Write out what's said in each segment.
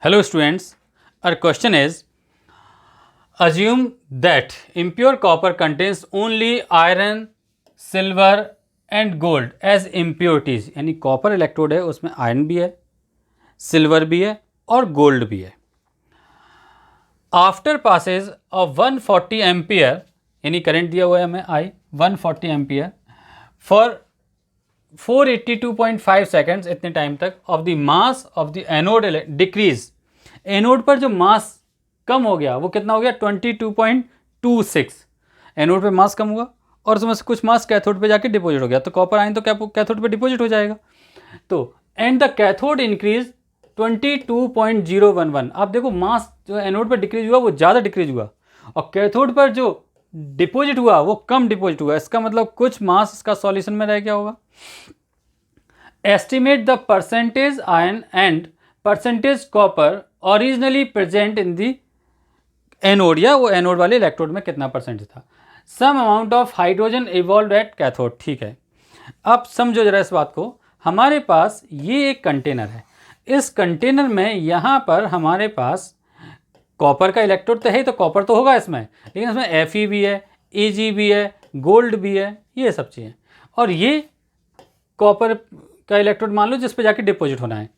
Hello students, our question is, assume that impure copper contains only iron, silver and gold as impurities. यानी copper electrode है, उसमें iron भी है, silver भी है और गोल्ड भी है. आफ्टर पासेज ऑफ 140 एम्पियर, यानी करंट दिया हुआ है हमें I 140 एम्पियर फॉर 482.5 सेकेंड्स, इतने टाइम तक, of the mass of the anode decrease. Anode पर जो मास कम हो गया वो कितना हो गया 22.26. एनोड पे मास कम हुआ और उसमें से कुछ मास कैथोड पे जाके डिपॉजिट हो गया, तो कॉपर आयन तो कैथोड पे डिपॉजिट हो जाएगा. तो एंड द कैथोड इंक्रीज 22.011. आप देखो मास जो एनोड पर डिक्रीज हुआ वो ज़्यादा डिक्रीज हुआ और कैथोड पर जो डिपॉजिट हुआ वो कम डिपॉजिट हुआ. इसका मतलब कुछ मास इसका सॉल्यूशन में रह गया होगा. Estimate the percentage iron and percentage copper originally present in the anode, या वो एनोड वाले इलेक्ट्रोड में कितना परसेंटेज था. Some amount of hydrogen evolve at cathode. ठीक है, अब समझो जरा इस बात को. हमारे पास ये एक कंटेनर है, इस कंटेनर में यहाँ पर हमारे पास कॉपर का इलेक्ट्रोड तो है, तो कॉपर तो होगा इसमें, लेकिन इसमें Fe भी है, Ag भी है, गोल्ड भी है, ये सब चीज़ें. और ये कॉपर का इलेक्ट्रोड मान लो जिस पे जाके डिपॉजिट होना है.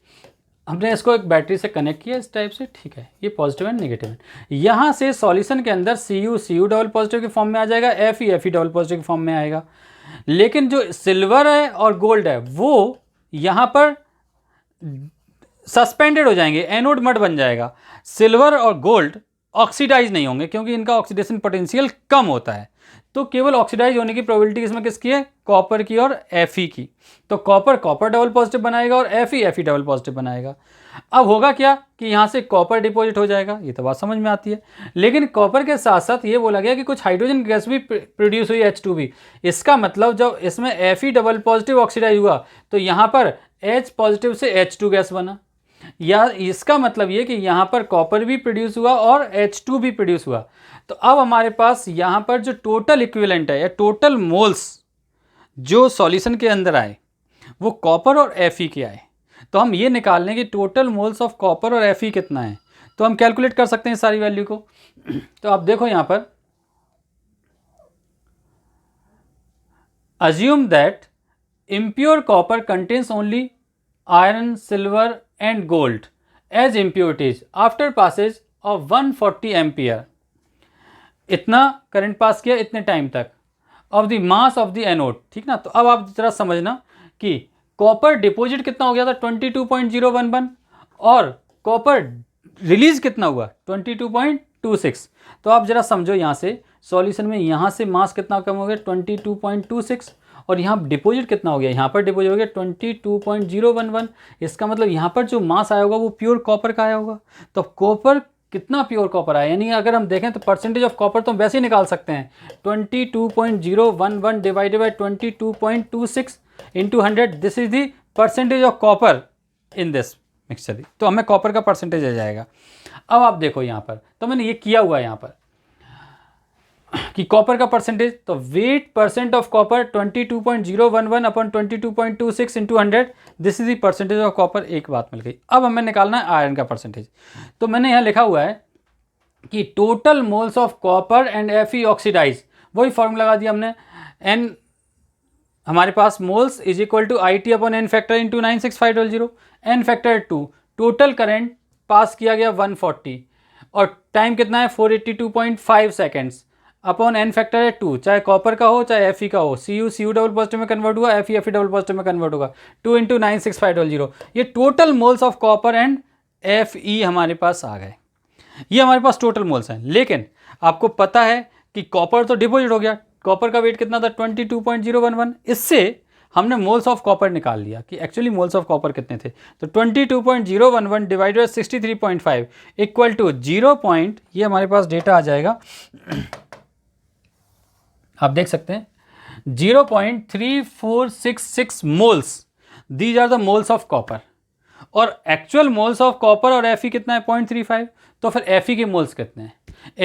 हमने इसको एक बैटरी से कनेक्ट किया इस टाइप से. ठीक है, ये पॉजिटिव एंड नेगेटिव है. यहाँ से सॉल्यूशन के अंदर Cu डबल पॉजिटिव की फॉर्म में आ जाएगा, Fe डबल पॉजिटिव की फॉर्म में आएगा. लेकिन जो सिल्वर है और गोल्ड है वो यहाँ पर सस्पेंडेड हो जाएंगे, एनोड मड बन जाएगा. सिल्वर और गोल्ड ऑक्सीडाइज नहीं होंगे क्योंकि इनका ऑक्सीडेशन पोटेंशियल कम होता है. तो केवल ऑक्सीडाइज होने की प्रोबेबिलिटी इसमें किसकी है, कॉपर की और Fe की. तो कॉपर डबल पॉजिटिव बनाएगा और Fe डबल पॉजिटिव बनाएगा. अब होगा क्या कि यहाँ से कॉपर डिपॉजिट हो जाएगा, ये तो बात समझ में आती है. लेकिन कॉपर के साथ साथ ये बोला गया कि कुछ हाइड्रोजन गैस भी प्रोड्यूस हुई, H2 इसका मतलब जब इसमें Fe डबल पॉजिटिव ऑक्सीडाइज हुआ तो यहाँ पर H पॉजिटिव से H2 गैस बना. या इसका मतलब ये कि यहाँ पर कॉपर भी प्रोड्यूस हुआ और H2 भी प्रोड्यूस हुआ. तो अब हमारे पास यहाँ पर जो टोटल इक्विवेलेंट है या टोटल मोल्स जो सॉल्यूशन के अंदर आए वो कॉपर और Fe के आए. तो हम ये निकाल लें कि टोटल मोल्स ऑफ कॉपर और Fe कितना है, तो हम कैलकुलेट कर सकते हैं सारी वैल्यू को. तो आप देखो यहाँ पर, assume that impure copper contains only iron, silver and gold as impurities after passage of 140 ampere. इतना करंट पास किया इतने टाइम तक of the mass of the anode. ठीक ना. तो अब आप जरा समझना कि कॉपर डिपॉजिट कितना हो गया था 22.011 और कॉपर रिलीज कितना हुआ 22.26. तो आप जरा समझो यहाँ से सॉल्यूशन में यहाँ से मास कितना कम हो गया 22.26 और यहाँ डिपॉजिट कितना हो गया, यहाँ पर डिपॉजिट हो गया 22.011. इसका मतलब यहाँ पर जो मास आया होगा वो प्योर कॉपर का आया होगा. तो कॉपर कितना प्योर कॉपर आया, यानी अगर हम देखें तो परसेंटेज ऑफ कॉपर तो हम वैसे ही निकाल सकते हैं. 22.011 divided by 22.26 into 100, this is the percentage of copper in this mixture. तो हमें कॉपर का परसेंटेज आ जाएगा. अब आप देखो यहाँ पर, तो मैंने ये किया हुआ है यहाँ पर कि कॉपर का परसेंटेज, तो wait percent of copper 22.011 upon 22.26 into 100, this is the percentage of copper. एक बात मिल गई. अब हमें निकालना है आयरन का परसेंटेज. तो मैंने यहाँ लिखा हुआ है कि total moles of copper and Fe oxidise, वही फॉर्मूला लगा दिया हमने. एन हमारे पास moles is equal to IT upon n factor into 96500, n factor 2. Total current pass किया गया 140 और टाइम कितना है 482.5 सेकेंड्स अपॉन एन फैक्टर है 2, चाहे कॉपर का हो चाहे Fe का हो. Cu डबल पॉजिटिव में कन्वर्ट हुआ, Fe डबल पॉजिटिव में कन्वर्ट होगा. 2 इंटू 96500, ये total moles of copper and Fe हमारे पास आ गए. ये हमारे पास टोटल मोल्स हैं. लेकिन आपको पता है कि कॉपर तो डिपॉजिट हो गया. कॉपर का वेट कितना था 22.011. इससे हमने मोल्स ऑफ कॉपर निकाल लिया कि एक्चुअली मोल्स ऑफ कॉपर कितने थे. तो 22.011 डिवाइडेड बाई 63.5 इक्वल टू 0. ये हमारे पास डेटा आ जाएगा, आप देख सकते हैं 0.3466 moles. These are the moles of copper. और एक्चुअल मोल्स ऑफ कॉपर और Fe कितना है 0.35. तो फिर Fe के मोल्स कितने हैं,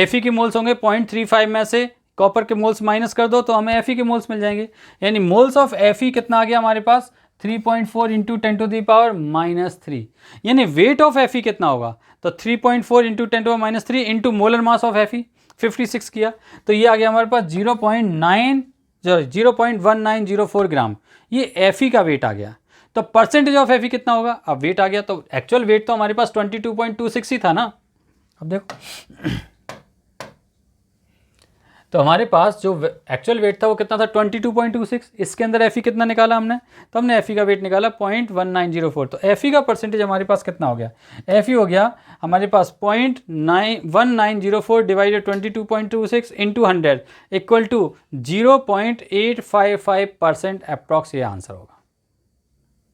Fe के मोल्स होंगे 0.35 में से कॉपर के मोल्स माइनस कर दो तो हमें Fe के मोल्स मिल जाएंगे. यानी मोल्स ऑफ Fe कितना आ गया हमारे पास 3.4 इंटू 10 टू द पावर -3. यानी वेट ऑफ Fe कितना होगा तो 3.4 into 10⁻³ into molar mass of Fe 56 किया, तो ये आ गया हमारे पास 0.1904 ग्राम। ये Fe का वेट आ गया। तो परसेंटेज ऑफ Fe कितना होगा, अब वेट आ गया, तो एक्चुअल वेट तो हमारे पास 22.26 ही था ना। अब देखो तो हमारे पास जो एक्चुअल वेट था वो कितना था 22.26, इसके अंदर Fe कितना निकाला हमने, तो हमने Fe का वेट निकाला 0.1904। तो Fe का परसेंटेज हमारे पास कितना हो गया, Fe हो गया हमारे पास 0.1904 divided 22.26 into 100 equal to 0.855% approx, ये आंसर होगा।